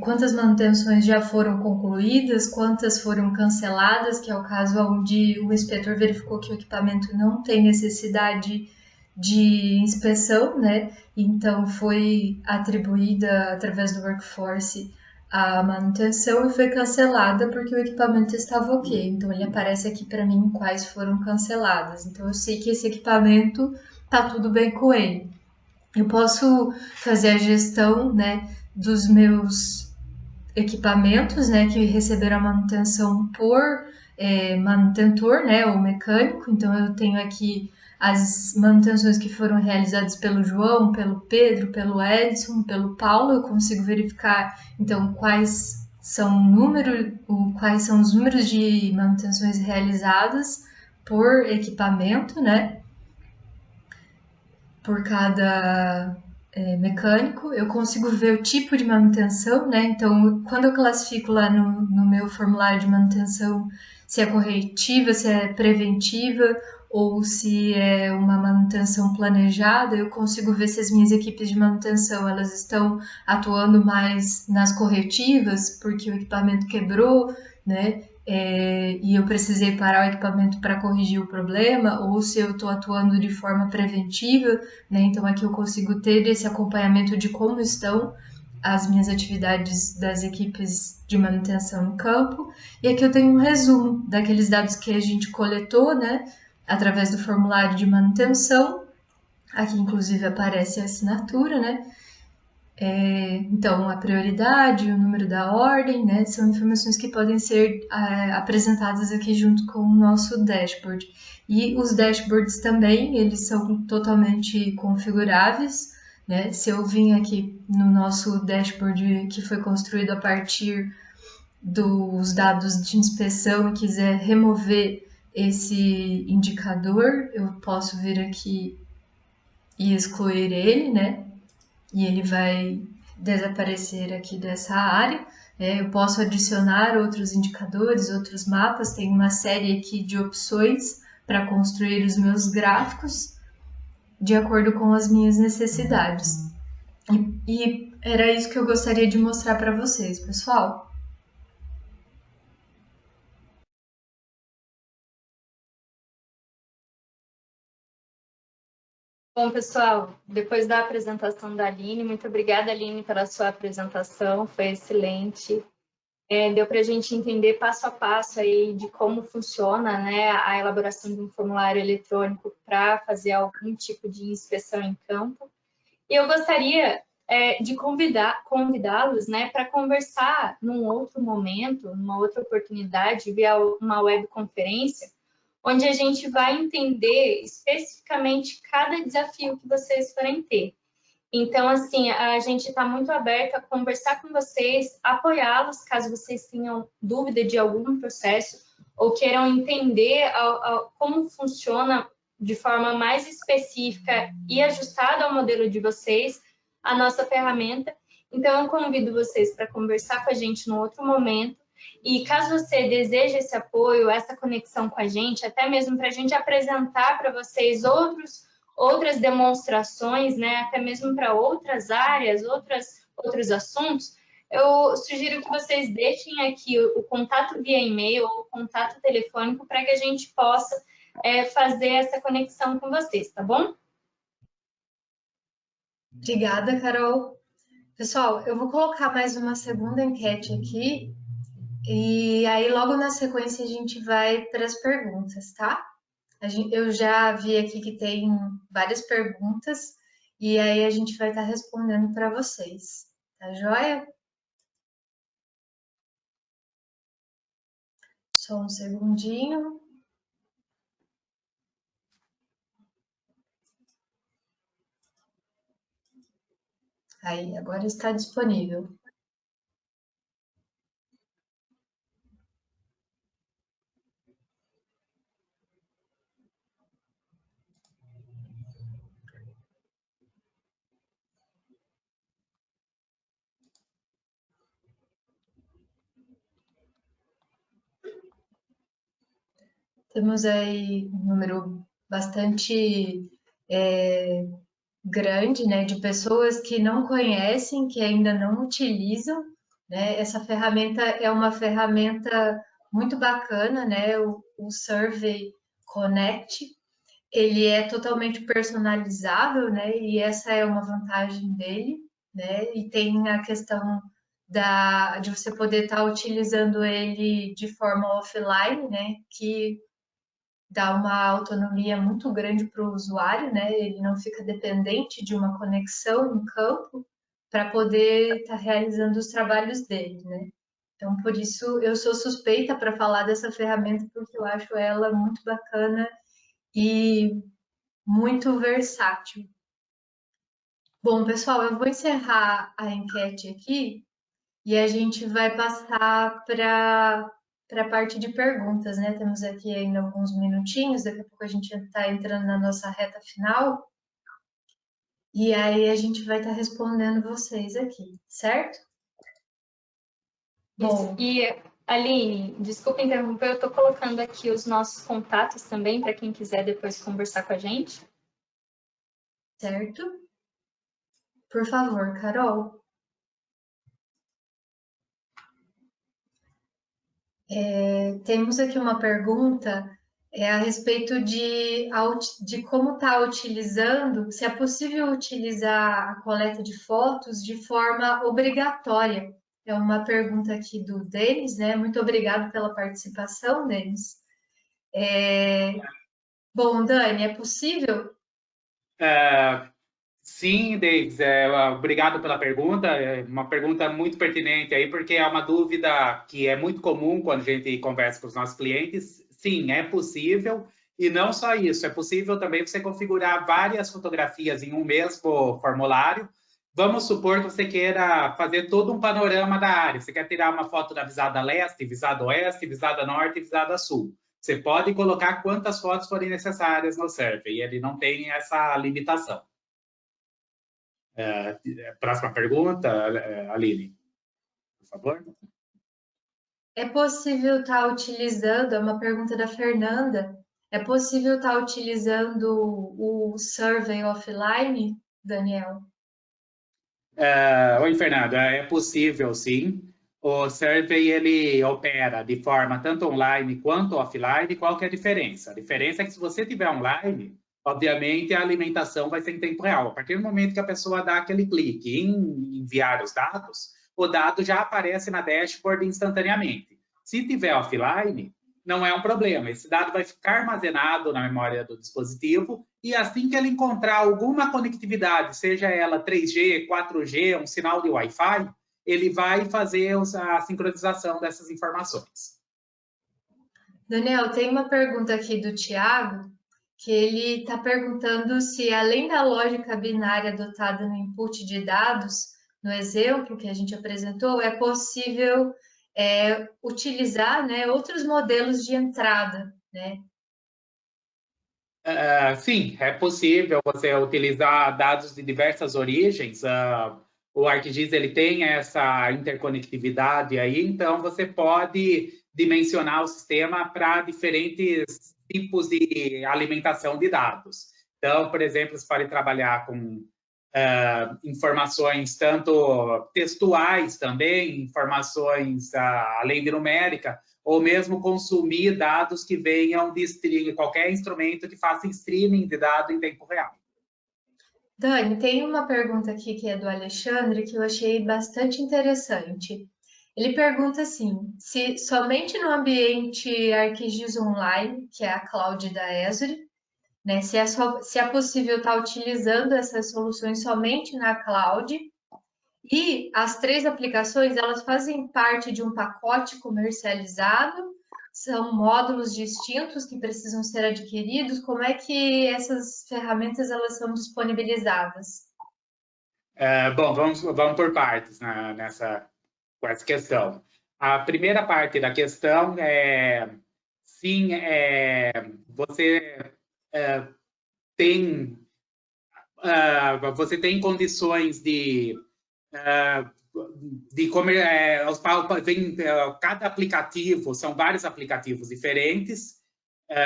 Quantas manutenções já foram concluídas, quantas foram canceladas, que é o caso onde o inspetor verificou que o equipamento não tem necessidade de inspeção, né? Então foi atribuída através do workforce a manutenção e foi cancelada porque o equipamento estava ok. Então ele aparece aqui para mim quais foram canceladas. Então eu sei que esse equipamento tá tudo bem com ele. Eu posso fazer a gestão, né, dos meus equipamentos, né, que receberam a manutenção por manutentor, né, ou mecânico. Então eu tenho aqui as manutenções que foram realizadas pelo João, pelo Pedro, pelo Edson, pelo Paulo. Eu consigo verificar então quais são os números de manutenções realizadas por equipamento, né? Por cada mecânico. Eu consigo ver o tipo de manutenção, né? Então, quando eu classifico lá no meu formulário de manutenção se é corretiva, se é preventiva ou se é uma manutenção planejada, eu consigo ver se as minhas equipes de manutenção elas estão atuando mais nas corretivas, porque o equipamento quebrou, né? e eu precisei parar o equipamento para corrigir o problema, ou se eu estou atuando de forma preventiva, né? Então aqui eu consigo ter esse acompanhamento de como estão as minhas atividades das equipes de manutenção no campo. E aqui eu tenho um resumo daqueles dados que a gente coletou, né? Através do formulário de manutenção. Aqui, inclusive, aparece a assinatura, né? Então, a prioridade, o número da ordem, né, são informações que podem ser apresentadas aqui junto com o nosso dashboard. E os dashboards também, eles são totalmente configuráveis, né? Se eu vim aqui no nosso dashboard que foi construído a partir dos dados de inspeção e quiser remover esse indicador, eu posso vir aqui e excluir ele, né? E ele vai desaparecer aqui dessa área. Eu posso adicionar outros indicadores, outros mapas, tem uma série aqui de opções para construir os meus gráficos de acordo com as minhas necessidades. E era isso que eu gostaria de mostrar para vocês, pessoal. Bom, pessoal, depois da apresentação da Aline, muito obrigada, Aline, pela sua apresentação, foi excelente. Deu para a gente entender passo a passo aí de como funciona, né, a elaboração de um formulário eletrônico para fazer algum tipo de inspeção em campo. E eu gostaria de convidá-los, né, para conversar num outro momento, numa outra oportunidade, via uma webconferência, onde a gente vai entender especificamente cada desafio que vocês forem ter. Então, assim, a gente está muito aberto a conversar com vocês, apoiá-los caso vocês tenham dúvida de algum processo ou queiram entender como funciona de forma mais específica e ajustada ao modelo de vocês a nossa ferramenta. Então, eu convido vocês para conversar com a gente num outro momento. E caso você deseje esse apoio, essa conexão com a gente, até mesmo para a gente apresentar para vocês outras demonstrações, né, até mesmo para outras áreas, outros assuntos, eu sugiro que vocês deixem aqui o contato via e-mail ou o contato telefônico para que a gente possa fazer essa conexão com vocês, tá bom? Obrigada, Carol. Pessoal, eu vou colocar mais uma segunda enquete aqui e aí logo na sequência a gente vai para as perguntas, tá? Eu já vi aqui que tem várias perguntas e aí a gente vai estar respondendo para vocês, tá joia? Só um segundinho. Aí, agora está disponível. Temos aí um número bastante grande, né, de pessoas que não conhecem, que ainda não utilizam, né? Essa ferramenta é uma ferramenta muito bacana, né? O Survey Connect, ele é totalmente personalizável, né? E essa é uma vantagem dele, né? E tem a questão de você poder estar utilizando ele de forma offline, né? Que dá uma autonomia muito grande para o usuário, né? Ele não fica dependente de uma conexão em campo para poder estar realizando os trabalhos dele, né? Então, por isso, eu sou suspeita para falar dessa ferramenta, porque eu acho ela muito bacana e muito versátil. Bom, pessoal, eu vou encerrar a enquete aqui e a gente vai passar para a parte de perguntas, né? Temos aqui ainda alguns minutinhos, daqui a pouco a gente está entrando na nossa reta final. E aí a gente vai estar respondendo vocês aqui, certo? Bom. E, Aline, desculpa interromper, eu estou colocando aqui os nossos contatos também, para quem quiser depois conversar com a gente. Certo? Por favor, Carol. Temos aqui uma pergunta a respeito de como está utilizando, se é possível utilizar a coleta de fotos de forma obrigatória. É uma pergunta aqui do Denis, né? Muito obrigado pela participação, Denis. Bom, Dani, é possível? Sim, Davis, obrigado pela pergunta. É uma pergunta muito pertinente aí, porque é uma dúvida que é muito comum quando a gente conversa com os nossos clientes. Sim, é possível. E não só isso, é possível também você configurar várias fotografias em um mesmo formulário. Vamos supor que você queira fazer todo um panorama da área. Você quer tirar uma foto da visada leste, visada oeste, visada norte e visada sul. Você pode colocar quantas fotos forem necessárias no Survey, e ele não tem essa limitação. Próxima pergunta, Aline, por favor. É possível estar utilizando, é uma pergunta da Fernanda, é possível estar utilizando o Survey offline, Daniel? Oi, Fernanda, é possível, sim. O Survey, ele opera de forma tanto online quanto offline. Qual que é a diferença? A diferença é que se você tiver online, obviamente a alimentação vai ser em tempo real. A partir do momento que a pessoa dá aquele clique em enviar os dados, o dado já aparece na dashboard instantaneamente. Se tiver offline, não é um problema. Esse dado vai ficar armazenado na memória do dispositivo e assim que ele encontrar alguma conectividade, seja ela 3G, 4G, um sinal de Wi-Fi, ele vai fazer a sincronização dessas informações. Daniel, tem uma pergunta aqui do Tiago, que ele está perguntando se, além da lógica binária adotada no input de dados, no exemplo que a gente apresentou, é possível utilizar, né, outros modelos de entrada, né? Sim, é possível você utilizar dados de diversas origens. O ArcGIS ele tem essa interconectividade aí, então você pode dimensionar o sistema para diferentes tipos de alimentação de dados. Então, por exemplo, você pode trabalhar com informações tanto textuais também, informações além de numérica, ou mesmo consumir dados que venham de streaming, qualquer instrumento que faça streaming de dado em tempo real. Dani, tem uma pergunta aqui que é do Alexandre que eu achei bastante interessante. Ele pergunta assim, se somente no ambiente ArcGIS Online, que é a cloud da Esri, né, se é possível estar utilizando essas soluções somente na cloud, e as três aplicações, elas fazem parte de um pacote comercializado, são módulos distintos que precisam ser adquiridos. Como é que essas ferramentas elas são disponibilizadas? Bom, vamos por partes com essa questão. A primeira parte da questão é, sim, você tem você tem condições cada aplicativo, são vários aplicativos diferentes,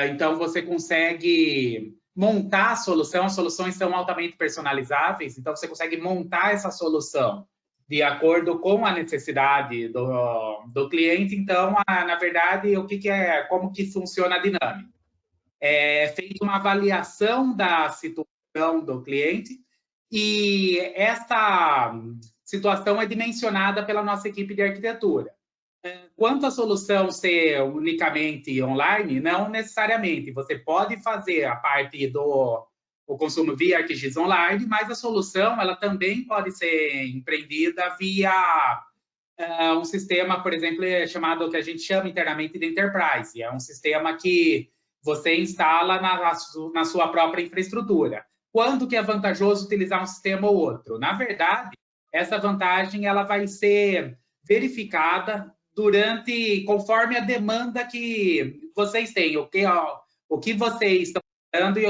então você consegue montar a solução, as soluções são altamente personalizáveis, então você consegue montar essa solução de acordo com a necessidade do cliente. Então, na verdade, como que funciona a dinâmica? É feita uma avaliação da situação do cliente e essa situação é dimensionada pela nossa equipe de arquitetura. Quanto à solução ser unicamente online, não necessariamente. Você pode fazer a parte do consumo via ArcGIS Online, mas a solução ela também pode ser empreendida via um sistema, por exemplo, chamado, que a gente chama internamente de Enterprise. É um sistema que você instala na sua própria infraestrutura. Quando que é vantajoso utilizar um sistema ou outro? Na verdade, essa vantagem ela vai ser verificada conforme a demanda que vocês têm, o que vocês estão dando e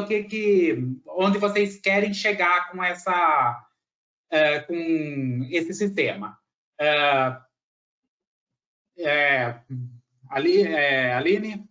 onde vocês querem chegar com esse sistema. Aline?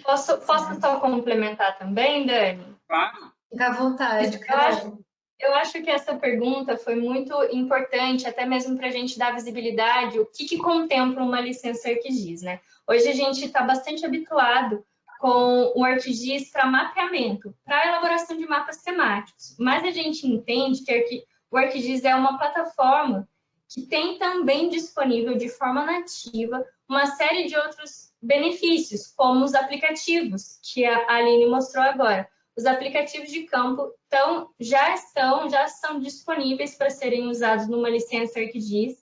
Posso só complementar também, Dani? Claro. Fica à vontade, Carol. Eu acho que essa pergunta foi muito importante, até mesmo para a gente dar visibilidade, o que contempla uma licença ArcGIS, né? Hoje a gente está bastante habituado com o ArcGIS para mapeamento, para elaboração de mapas temáticos, mas a gente entende que o ArcGIS é uma plataforma que tem também disponível de forma nativa uma série de outros benefícios, como os aplicativos, que a Aline mostrou agora. Os aplicativos de campo já são disponíveis para serem usados numa licença ArcGIS,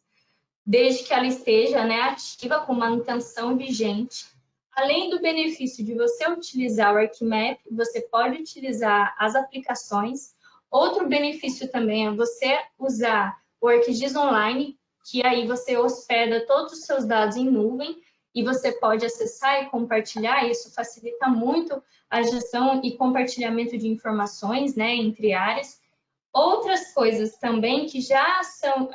desde que ela esteja, né, ativa com manutenção vigente. Além do benefício de você utilizar o ArcMap, você pode utilizar as aplicações. Outro benefício também é você usar o ArcGIS Online, que aí você hospeda todos os seus dados em nuvem e você pode acessar e compartilhar. Isso facilita muito a gestão e compartilhamento de informações, né, entre áreas. Outras coisas também que já são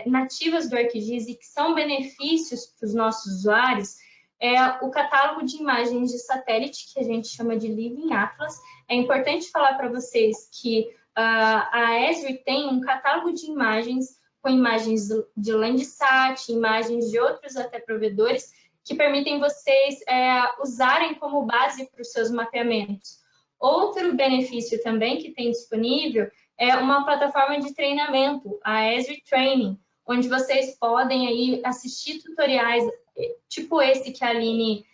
nativas do ArcGIS e que são benefícios para os nossos usuários é o catálogo de imagens de satélite, que a gente chama de Living Atlas. É importante falar para vocês que a Esri tem um catálogo de imagens com imagens de Landsat, imagens de outros até provedores, que permitem vocês usarem como base para os seus mapeamentos. Outro benefício também que tem disponível é uma plataforma de treinamento, a Esri Training, onde vocês podem aí assistir tutoriais, tipo esse que a Aline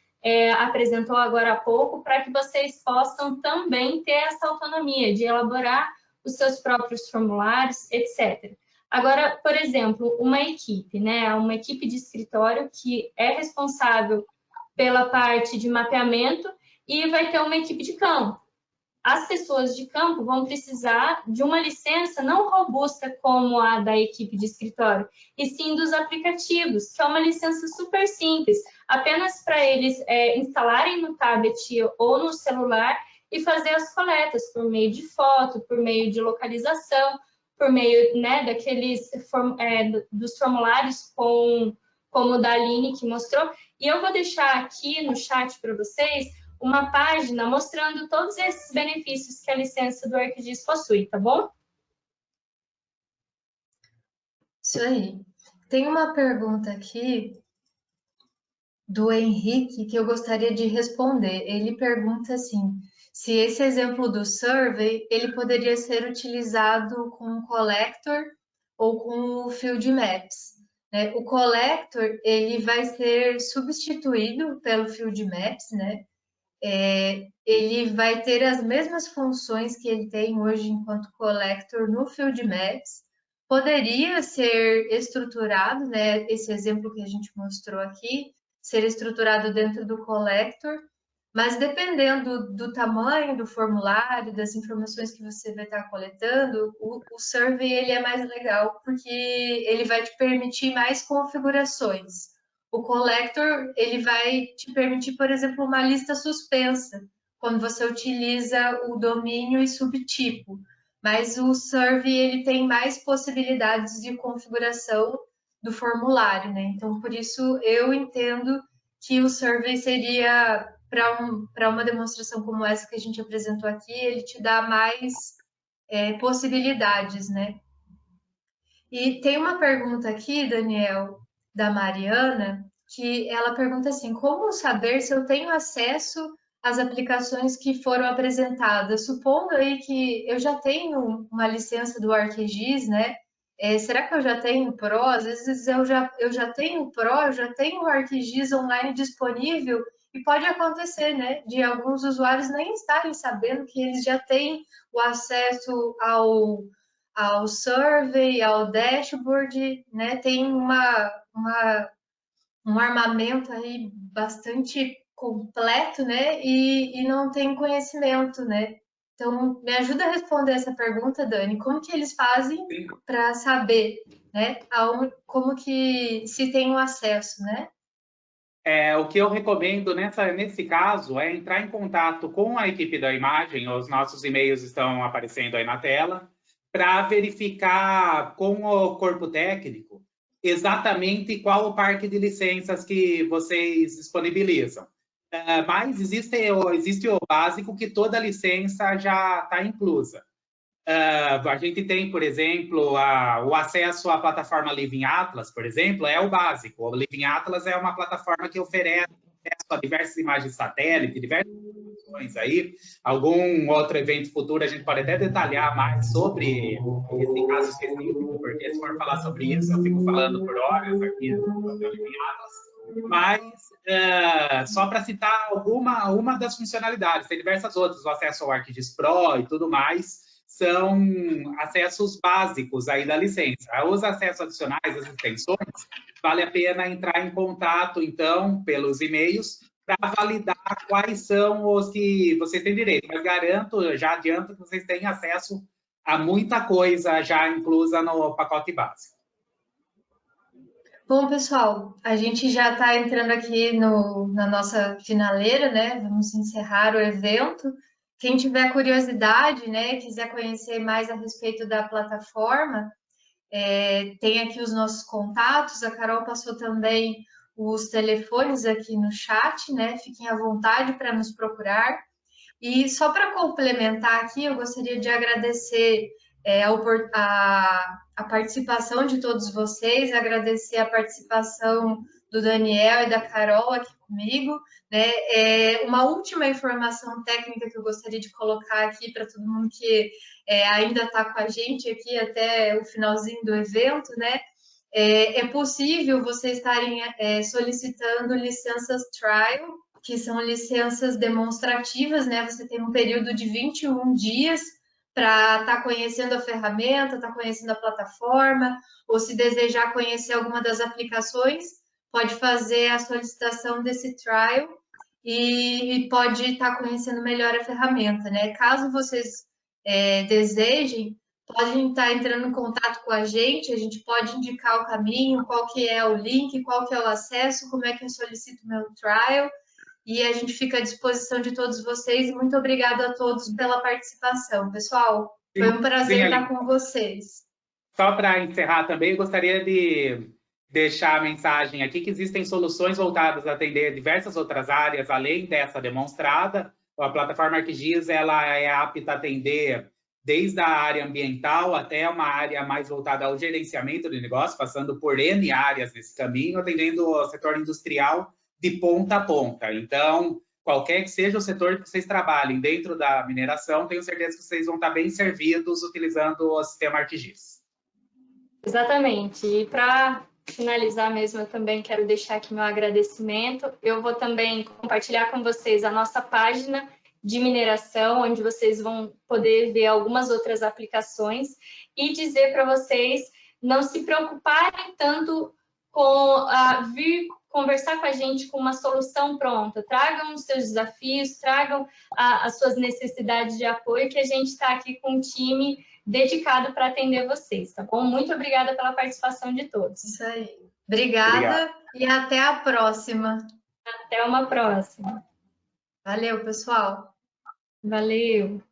apresentou agora há pouco, para que vocês possam também ter essa autonomia de elaborar os seus próprios formulários, etc. Agora, por exemplo, uma equipe, né? Uma equipe de escritório que é responsável pela parte de mapeamento e vai ter uma equipe de campo. As pessoas de campo vão precisar de uma licença não robusta como a da equipe de escritório, e sim dos aplicativos, que é uma licença super simples, apenas para eles instalarem no tablet ou no celular e fazer as coletas por meio de foto, por meio de localização, por meio, né, dos formulários como o da Aline que mostrou. E eu vou deixar aqui no chat para vocês uma página mostrando todos esses benefícios que a licença do ArcGIS possui, tá bom? Isso aí. Tem uma pergunta aqui do Henrique que eu gostaria de responder. Ele pergunta assim, se esse exemplo do survey, ele poderia ser utilizado com o collector ou com o field maps, né? O collector, ele vai ser substituído pelo field maps, né? Ele vai ter as mesmas funções que ele tem hoje enquanto collector no field maps. Poderia ser estruturado, né? Esse exemplo que a gente mostrou aqui, ser estruturado dentro do collector, mas dependendo do tamanho do formulário, das informações que você vai estar coletando, o survey ele é mais legal porque ele vai te permitir mais configurações. O collector ele vai te permitir, por exemplo, uma lista suspensa quando você utiliza o domínio e subtipo. Mas o survey ele tem mais possibilidades de configuração do formulário, né? Então, por isso eu entendo que o survey seria para uma demonstração como essa que a gente apresentou aqui, ele te dá mais possibilidades, né? E tem uma pergunta aqui, Daniel, da Mariana, que ela pergunta assim: como saber se eu tenho acesso às aplicações que foram apresentadas? Supondo aí que eu já tenho uma licença do ArcGIS, né? Será que eu já tenho Pro? Às vezes eu já tenho Pro, eu já tenho o ArcGIS online disponível e pode acontecer, né? De alguns usuários nem estarem sabendo que eles já têm o acesso ao survey, ao dashboard, né? Tem um armamento aí bastante completo, né? E não tem conhecimento, né? Então, me ajuda a responder essa pergunta, Dani. Como que eles fazem para saber, né? Como que se tem o acesso, né? O que eu recomendo nesse caso é entrar em contato com a equipe da imagem, os nossos e-mails estão aparecendo aí na tela, para verificar com o corpo técnico exatamente qual o parque de licenças que vocês disponibilizam. Mas existe o básico que toda licença já está inclusa. A gente tem, por exemplo, o acesso à plataforma Living Atlas, por exemplo, é o básico. O Living Atlas é uma plataforma que oferece acesso a diversas imagens de satélite, diversas informações aí. Algum outro evento futuro a gente pode até detalhar mais sobre esse caso específico, porque se for falar sobre isso, eu fico falando por horas aqui sobre o Living Atlas. Mas, só para citar uma das funcionalidades, tem diversas outras, o acesso ao ArcGIS Pro e tudo mais, são acessos básicos aí da licença. Os acessos adicionais, as extensões, vale a pena entrar em contato, então, pelos e-mails, para validar quais são os que você tem direito. Mas garanto, já adianto que vocês têm acesso a muita coisa já inclusa no pacote básico. Bom, pessoal, a gente já está entrando aqui na nossa finaleira, né? Vamos encerrar o evento. Quem tiver curiosidade, né, quiser conhecer mais a respeito da plataforma, tem aqui os nossos contatos. A Carol passou também os telefones aqui no chat, né? Fiquem à vontade para nos procurar. E só para complementar aqui, eu gostaria de agradecer a participação de todos vocês, agradecer a participação do Daniel e da Carol aqui comigo, né? Uma última informação técnica que eu gostaria de colocar aqui para todo mundo que ainda está com a gente aqui até o finalzinho do evento, né? É possível vocês estarem solicitando licenças trial, que são licenças demonstrativas, né? Você tem um período de 21 dias para estar conhecendo a ferramenta, estar conhecendo a plataforma, ou se desejar conhecer alguma das aplicações, pode fazer a solicitação desse trial e pode estar conhecendo melhor a ferramenta, né? Caso vocês desejem, podem estar entrando em contato com a gente pode indicar o caminho, qual que é o link, qual que é o acesso, como é que eu solicito o meu trial, e a gente fica à disposição de todos vocês. Muito obrigada a todos pela participação. Pessoal, foi um prazer estar com vocês. Só para encerrar também, eu gostaria de deixar a mensagem aqui que existem soluções voltadas a atender diversas outras áreas, além dessa demonstrada. A plataforma ArcGIS ela é apta a atender desde a área ambiental até uma área mais voltada ao gerenciamento de negócio, passando por N áreas nesse caminho, atendendo o setor industrial de ponta a ponta. Então, qualquer que seja o setor que vocês trabalhem dentro da mineração, tenho certeza que vocês vão estar bem servidos utilizando o sistema ArcGIS. Exatamente. E para finalizar mesmo, eu também quero deixar aqui meu agradecimento. Eu vou também compartilhar com vocês a nossa página de mineração, onde vocês vão poder ver algumas outras aplicações e dizer para vocês não se preocuparem tanto com vir conversar com a gente com uma solução pronta. Tragam os seus desafios, tragam as suas necessidades de apoio, que a gente está aqui com um time dedicado para atender vocês, tá bom? Muito obrigada pela participação de todos. Isso aí. Obrigada e até a próxima. Até uma próxima. Valeu, pessoal. Valeu.